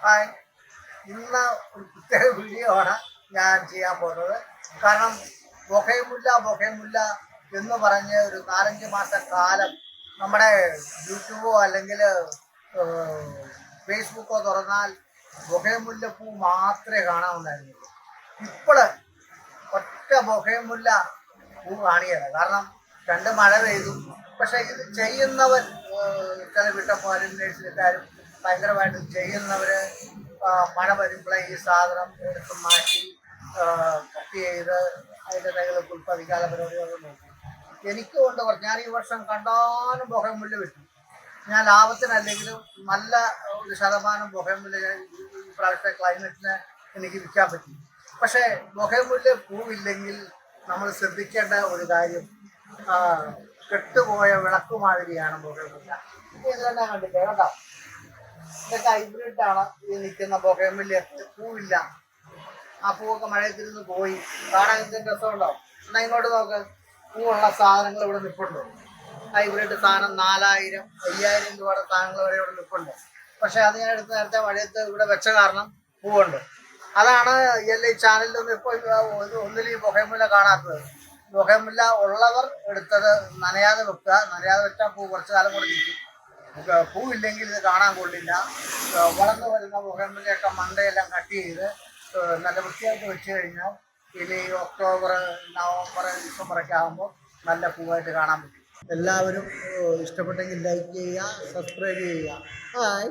Hi, ഇന്ന് ഒരു പ്രത്യേക വീഡിയോ ആണ് ഞാൻ ചെയ്യാൻ പോകുന്നത്. കാരണം ബൊഹേമുല്ല എന്ന് പറഞ്ഞ് ഒരു 4-5 മാസക്കാലം നമ്മുടെ യൂട്യൂബോ അല്ലെങ്കിൽ ഫേസ്ബുക്കോ തുറന്നാൽ ബൊഹേമുല്ലപ്പൂ മാത്രമേ കാണാവുണ്ടായിരുന്നുള്ളൂ. ഇപ്പോൾ ഒറ്റ ബൊഹേമുല്ല പൂ കാണിയല്ല. കാരണം രണ്ട് മഴ പെയ്തു. പക്ഷെ ഇത് ചെയ്യുന്നവർ ചില വീട്ടപ്പാലും നേഴ്സിക്കാരും ഭയങ്കരമായിട്ട് ചെയ്യുന്നവർ മഴ വരുമ്പോഴേ ഈ സാധനം എടുത്ത് മാറ്റി കട്ട് ചെയ്ത് അതിൻ്റെ തൈകളൊക്കെ ഉൽപ്പാദിക്കാനുള്ള പരിപാടികളൊക്കെ നോക്കി. എനിക്ക് കൊണ്ട് ഞാൻ ഈ വർഷം കണ്ടാലും ബൊഹേമുല്ല വിട്ടു. ഞാൻ ലാഭത്തിനല്ലെങ്കിലും നല്ല ഒരു ശതമാനം ബൊഹേമുല്ല ഈ പ്രാവശ്യത്തെ ക്ലൈമറ്റിന് എനിക്ക് വിൽക്കാൻ പറ്റി. പക്ഷേ ബൊഹേമുല്ല പൂവില്ലെങ്കിൽ നമ്മൾ ശ്രദ്ധിക്കേണ്ട ഒരു കാര്യം, കെട്ടുപോയ വിളക്ക് മാതിരിയാണ് ബൊഹേമുല്ല. ഇതെല്ലാം കണ്ടില്ലേ, കേട്ടോ? ഇതൊക്കെ ഹൈബ്രിഡാണ്. ഈ നിൽക്കുന്ന ബൊഹേമുല്ല പൂവില്ല. ആ പൂവൊക്കെ മഴയത്തിരുന്ന് പോയി. കാണാൻ എന്തെങ്കിലും രസമുണ്ടാവും. എന്നാൽ ഇങ്ങോട്ട് നോക്ക്, പൂവുള്ള സാധനങ്ങൾ ഇവിടെ നിൽപ്പുണ്ട്. ഹൈബ്രിഡ് സാധനം 4000, 5000 രൂപയുടെ സാധനങ്ങൾ വരെ ഇവിടെ നിൽപ്പുണ്ട്. പക്ഷെ അത് ഞാൻ എടുത്ത് നേരത്തെ മഴയത്ത് ഇവിടെ വെച്ച കാരണം പൂവുണ്ട്. അതാണ് ഈ ചാനലിലൊന്നും ഇപ്പോൾ ഒന്നിലും ഈ ബൊഹേമുല്ല കാണാത്തത്. ബൊഹേമുല്ല ഉള്ളവർ എടുത്തത് നനയാതെ വെക്കുക. നനയാതെ വെച്ചാൽ പൂ കുറച്ച് കാലം കൂടെ നിൽക്കും. പൂവില്ലെങ്കിൽ ഇത് കാണാൻ കൊള്ളില്ല. വളർന്നു വരുന്ന ബൊഹേമുല്ലയൊക്കെ മണ്ടയെല്ലാം കട്ട് ചെയ്ത് നല്ല വൃത്തിയായിട്ട് വെച്ച് കഴിഞ്ഞാൽ ഇനി ഒക്ടോബർ, നവംബർ, ഡിസംബറൊക്കെ ആകുമ്പോൾ നല്ല പൂവായിട്ട് കാണാൻ പറ്റും. എല്ലാവരും ഇഷ്ടപ്പെട്ടെങ്കിൽ ലൈക്ക് ചെയ്യുക, സബ്സ്ക്രൈബ് ചെയ്യുക. ഹായ്.